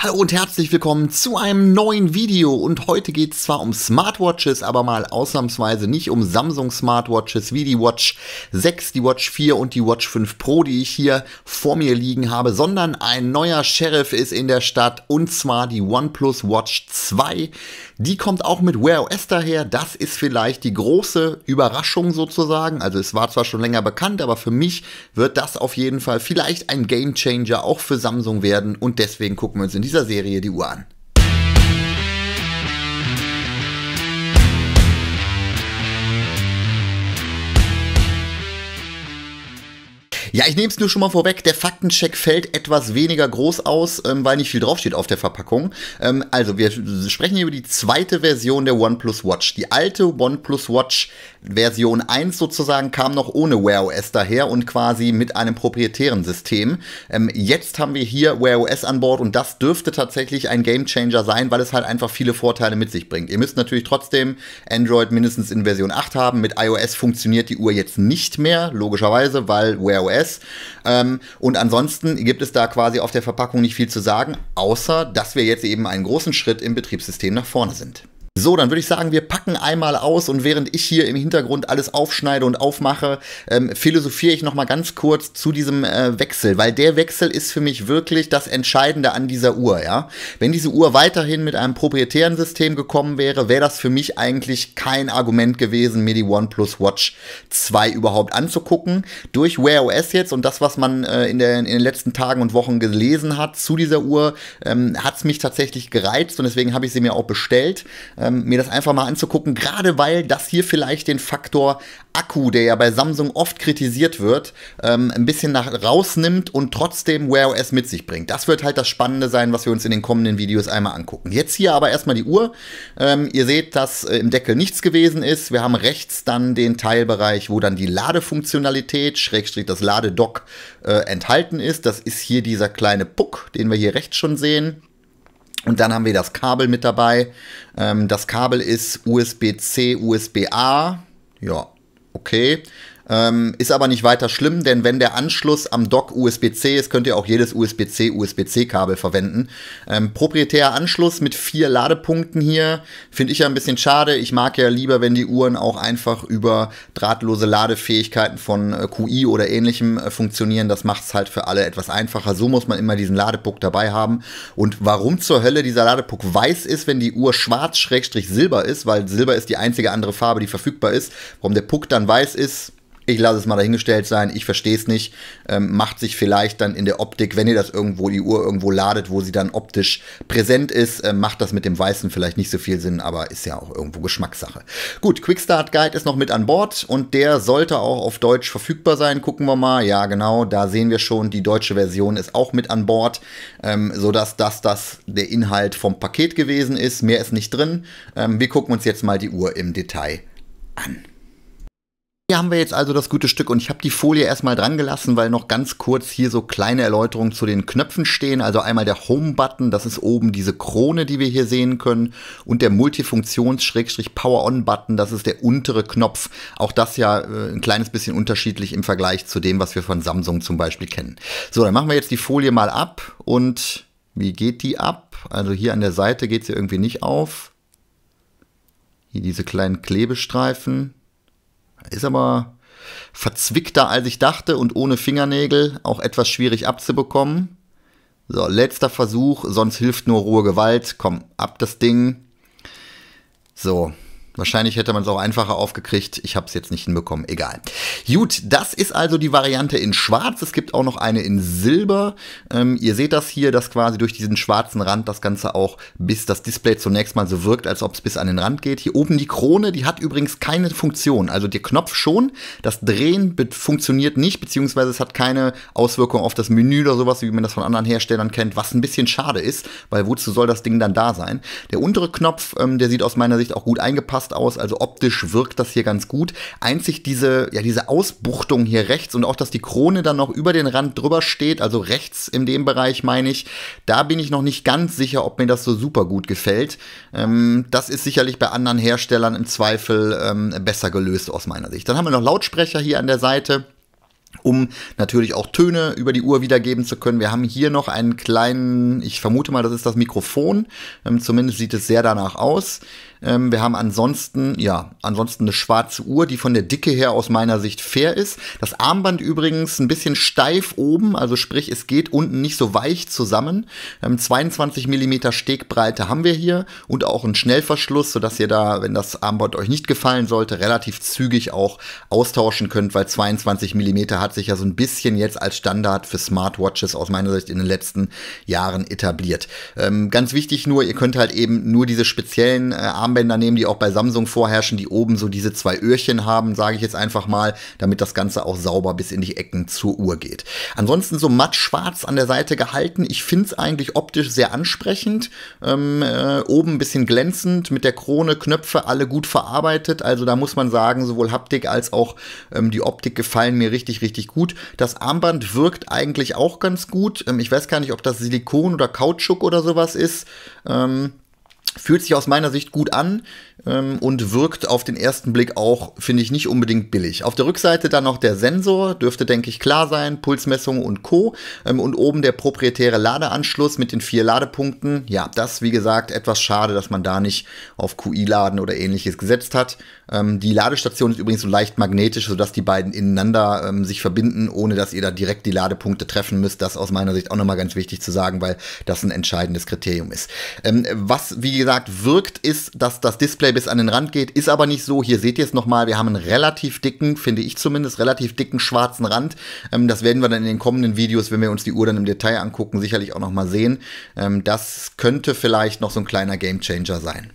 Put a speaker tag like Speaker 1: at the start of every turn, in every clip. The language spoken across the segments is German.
Speaker 1: Hallo und herzlich willkommen zu einem neuen Video und heute geht es zwar um Smartwatches, aber mal ausnahmsweise nicht um Samsung Smartwatches wie die Watch 6, die Watch 4 und die Watch 5 Pro, die ich hier vor mir liegen habe, sondern ein neuer Sheriff ist in der Stadt und zwar die OnePlus Watch 2. Die kommt auch mit Wear OS daher, das ist vielleicht die große Überraschung sozusagen, also es war zwar schon länger bekannt, aber für mich wird das auf jeden Fall vielleicht ein Gamechanger auch für Samsung werden und deswegen gucken wir uns in dieser Serie die Uhr an. Ja, ich nehme es nur schon mal vorweg, der Faktencheck fällt etwas weniger groß aus, weil nicht viel draufsteht auf der Verpackung. Also, wir sprechen hier über die zweite Version der OnePlus Watch. Die alte OnePlus Watch Version 1 sozusagen kam noch ohne Wear OS daher und quasi mit einem proprietären System. Jetzt haben wir hier Wear OS an Bord und das dürfte tatsächlich ein Gamechanger sein, weil es halt einfach viele Vorteile mit sich bringt. Ihr müsst natürlich trotzdem Android mindestens in Version 8 haben. Mit iOS funktioniert die Uhr jetzt nicht mehr, logischerweise, weil Wear OS. Und ansonsten gibt es da quasi auf der Verpackung nicht viel zu sagen, außer dass wir jetzt eben einen großen Schritt im Betriebssystem nach vorne sind. So, dann würde ich sagen, wir packen einmal aus und während ich hier im Hintergrund alles aufschneide und aufmache, philosophiere ich nochmal ganz kurz zu diesem Wechsel, weil der Wechsel ist für mich wirklich das Entscheidende an dieser Uhr, ja. Wenn diese Uhr weiterhin mit einem proprietären System gekommen wäre, wäre das für mich eigentlich kein Argument gewesen, mir die OnePlus Watch 2 überhaupt anzugucken. Durch Wear OS jetzt und das, was man in den letzten Tagen und Wochen gelesen hat zu dieser Uhr, hat es mich tatsächlich gereizt und deswegen habe ich sie mir auch bestellt. Mir das einfach mal anzugucken, gerade weil das hier vielleicht den Faktor Akku, der ja bei Samsung oft kritisiert wird, ein bisschen rausnimmt und trotzdem Wear OS mit sich bringt. Das wird halt das Spannende sein, was wir uns in den kommenden Videos einmal angucken. Jetzt hier aber erstmal die Uhr. Ihr seht, dass im Deckel nichts gewesen ist. Wir haben rechts dann den Teilbereich, wo dann die Ladefunktionalität, Schrägstrich das Ladedock enthalten ist. Das ist hier dieser kleine Puck, den wir hier rechts schon sehen. Und dann haben wir das Kabel mit dabei. Das Kabel ist USB-C, USB-A. Ja, okay. Ist aber nicht weiter schlimm, denn wenn der Anschluss am Dock USB-C ist, könnt ihr auch jedes USB-C, USB-C-Kabel verwenden. Proprietärer Anschluss mit 4 Ladepunkten hier, finde ich ja ein bisschen schade. Ich mag ja lieber, wenn die Uhren auch einfach über drahtlose Ladefähigkeiten von QI oder ähnlichem funktionieren. Das macht es halt für alle etwas einfacher. So muss man immer diesen Ladepunkt dabei haben. Und warum zur Hölle dieser Ladepunkt weiß ist, wenn die Uhr schwarz-silber ist, weil Silber ist die einzige andere Farbe, die verfügbar ist. Warum der Puck dann weiß ist, ich lasse es mal dahingestellt sein, ich verstehe es nicht, macht sich vielleicht dann in der Optik, wenn ihr das irgendwo, die Uhr irgendwo ladet, wo sie dann optisch präsent ist, macht das mit dem Weißen vielleicht nicht so viel Sinn, aber ist ja auch irgendwo Geschmackssache. Gut, Quick Start Guide ist noch mit an Bord und der sollte auch auf Deutsch verfügbar sein, gucken wir mal, ja genau, da sehen wir schon, die deutsche Version ist auch mit an Bord, sodass das der Inhalt vom Paket gewesen ist, mehr ist nicht drin. Wir gucken uns jetzt mal die Uhr im Detail an. Hier haben wir jetzt also das gute Stück und ich habe die Folie erstmal dran gelassen, weil noch ganz kurz hier so kleine Erläuterungen zu den Knöpfen stehen. Also einmal der Home-Button, das ist oben diese Krone, die wir hier sehen können und der Multifunktions-Power-On-Button, das ist der untere Knopf. Auch das ja ein kleines bisschen unterschiedlich im Vergleich zu dem, was wir von Samsung zum Beispiel kennen. So, dann machen wir jetzt die Folie mal ab und wie geht die ab? Also hier an der Seite geht sie irgendwie nicht auf. Hier diese kleinen Klebestreifen. Ist aber verzwickter, als ich dachte und ohne Fingernägel auch etwas schwierig abzubekommen. So, letzter Versuch, sonst hilft nur rohe Gewalt. Komm, ab das Ding. So, wahrscheinlich hätte man es auch einfacher aufgekriegt. Ich habe es jetzt nicht hinbekommen, egal. Gut, das ist also die Variante in Schwarz. Es gibt auch noch eine in Silber. Ihr seht das hier, dass quasi durch diesen schwarzen Rand das Ganze auch bis das Display zunächst mal so wirkt, als ob es bis an den Rand geht. Hier oben die Krone, die hat übrigens keine Funktion. Also der Knopf schon, das Drehen funktioniert nicht, beziehungsweise es hat keine Auswirkung auf das Menü oder sowas, wie man das von anderen Herstellern kennt, was ein bisschen schade ist, weil wozu soll das Ding dann da sein? Der untere Knopf, der sieht aus meiner Sicht auch gut eingepasst aus, also optisch wirkt das hier ganz gut. Einzig diese Ausbuchtung hier rechts und auch, dass die Krone dann noch über den Rand drüber steht, also rechts in dem Bereich meine ich, da bin ich noch nicht ganz sicher, ob mir das so super gut gefällt. Das ist sicherlich bei anderen Herstellern im Zweifel besser gelöst aus meiner Sicht. Dann haben wir noch Lautsprecher hier an der Seite. um natürlich auch Töne über die Uhr wiedergeben zu können. Wir haben hier noch einen kleinen, ich vermute mal, das ist das Mikrofon, zumindest sieht es sehr danach aus. Wir haben ansonsten eine schwarze Uhr, die von der Dicke her aus meiner Sicht fair ist. Das Armband übrigens ein bisschen steif oben, also sprich, es geht unten nicht so weich zusammen. 22 mm Stegbreite haben wir hier und auch einen Schnellverschluss, sodass ihr da, wenn das Armband euch nicht gefallen sollte, relativ zügig auch austauschen könnt, weil 22 mm hat sich ja so ein bisschen jetzt als Standard für Smartwatches aus meiner Sicht in den letzten Jahren etabliert. Ganz wichtig nur, ihr könnt halt eben nur diese speziellen Armbänder nehmen, die auch bei Samsung vorherrschen, die oben so diese zwei Öhrchen haben, sage ich jetzt einfach mal, damit das Ganze auch sauber bis in die Ecken zur Uhr geht. Ansonsten so matt schwarz an der Seite gehalten. Ich finde es eigentlich optisch sehr ansprechend. Oben ein bisschen glänzend, mit der Krone, Knöpfe, alle gut verarbeitet. Also da muss man sagen, sowohl Haptik als auch die Optik gefallen mir richtig, richtig gut. Das Armband wirkt eigentlich auch ganz gut. Ich weiß gar nicht, ob das Silikon oder Kautschuk oder sowas ist. Fühlt sich aus meiner Sicht gut an und wirkt auf den ersten Blick auch, finde ich, nicht unbedingt billig. Auf der Rückseite dann noch der Sensor, dürfte, denke ich, klar sein, Pulsmessung und Co. Und oben der proprietäre Ladeanschluss mit den 4 Ladepunkten. Ja, das, wie gesagt, etwas schade, dass man da nicht auf QI-Laden oder ähnliches gesetzt hat. Die Ladestation ist übrigens so leicht magnetisch, sodass die beiden ineinander sich verbinden, ohne dass ihr da direkt die Ladepunkte treffen müsst. Das aus meiner Sicht auch nochmal ganz wichtig zu sagen, weil das ein entscheidendes Kriterium ist. Was, wie gesagt, wirkt, ist, dass das Display bis an den Rand geht, ist aber nicht so. Hier seht ihr es nochmal, wir haben einen relativ dicken, finde ich zumindest, relativ dicken schwarzen Rand. Das werden wir dann in den kommenden Videos, wenn wir uns die Uhr dann im Detail angucken, sicherlich auch nochmal sehen. Das könnte vielleicht noch so ein kleiner Gamechanger sein.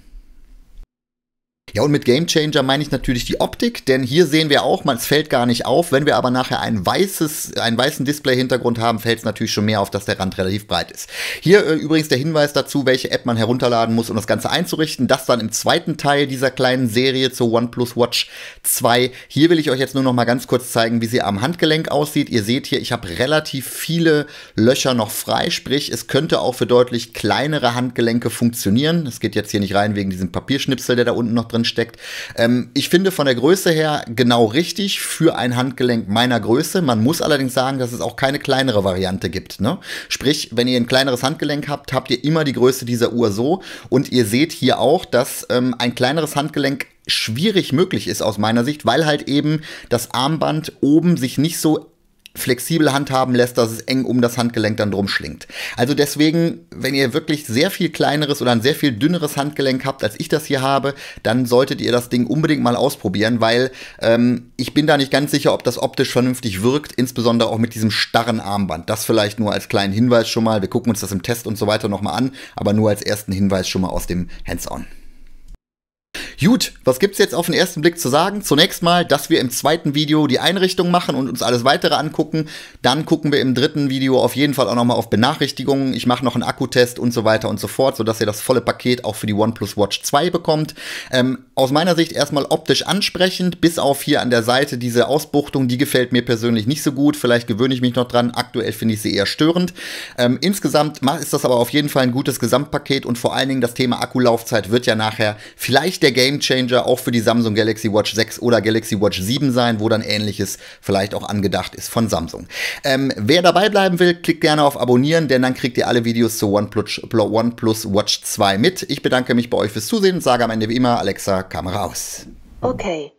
Speaker 1: Ja, und mit Gamechanger meine ich natürlich die Optik, denn hier sehen wir auch, es fällt gar nicht auf. Wenn wir aber nachher einen weißen Display-Hintergrund haben, fällt es natürlich schon mehr auf, dass der Rand relativ breit ist. Hier übrigens der Hinweis dazu, welche App man herunterladen muss, um das Ganze einzurichten. Das dann im zweiten Teil dieser kleinen Serie zur OnePlus Watch 2. Hier will ich euch jetzt nur noch mal ganz kurz zeigen, wie sie am Handgelenk aussieht. Ihr seht hier, ich habe relativ viele Löcher noch frei, sprich, es könnte auch für deutlich kleinere Handgelenke funktionieren. Es geht jetzt hier nicht rein wegen diesem Papierschnipsel, der da unten noch drin steckt. Ich finde von der Größe her genau richtig für ein Handgelenk meiner Größe. Man muss allerdings sagen, dass es auch keine kleinere Variante gibt, ne? Sprich, wenn ihr ein kleineres Handgelenk habt, habt ihr immer die Größe dieser Uhr so. Und ihr seht hier auch, dass ein kleineres Handgelenk schwierig möglich ist aus meiner Sicht, weil halt eben das Armband oben sich nicht so flexibel handhaben lässt, dass es eng um das Handgelenk dann drum schlingt. Also deswegen, wenn ihr wirklich sehr viel kleineres oder ein sehr viel dünneres Handgelenk habt, als ich das hier habe, dann solltet ihr das Ding unbedingt mal ausprobieren, weil ich bin da nicht ganz sicher, ob das optisch vernünftig wirkt, insbesondere auch mit diesem starren Armband. Das vielleicht nur als kleinen Hinweis schon mal. Wir gucken uns das im Test und so weiter nochmal an, aber nur als ersten Hinweis schon mal aus dem Hands-on. Gut, was gibt's jetzt auf den ersten Blick zu sagen? Zunächst mal, dass wir im zweiten Video die Einrichtung machen und uns alles weitere angucken. Dann gucken wir im dritten Video auf jeden Fall auch nochmal auf Benachrichtigungen. Ich mache noch einen Akkutest und so weiter und so fort, sodass ihr das volle Paket auch für die OnePlus Watch 2 bekommt. Aus meiner Sicht erstmal optisch ansprechend, bis auf hier an der Seite diese Ausbuchtung, die gefällt mir persönlich nicht so gut. Vielleicht gewöhne ich mich noch dran. Aktuell finde ich sie eher störend. Insgesamt ist das aber auf jeden Fall ein gutes Gesamtpaket und vor allen Dingen das Thema Akkulaufzeit wird ja nachher vielleicht der Gamechanger auch für die Samsung Galaxy Watch 6 oder Galaxy Watch 7 sein, wo dann Ähnliches vielleicht auch angedacht ist von Samsung. Wer dabei bleiben will, klickt gerne auf Abonnieren, denn dann kriegt ihr alle Videos zur OnePlus Watch 2 mit. Ich bedanke mich bei euch fürs Zusehen und sage am Ende wie immer, Alexa, Kamera aus.
Speaker 2: Okay.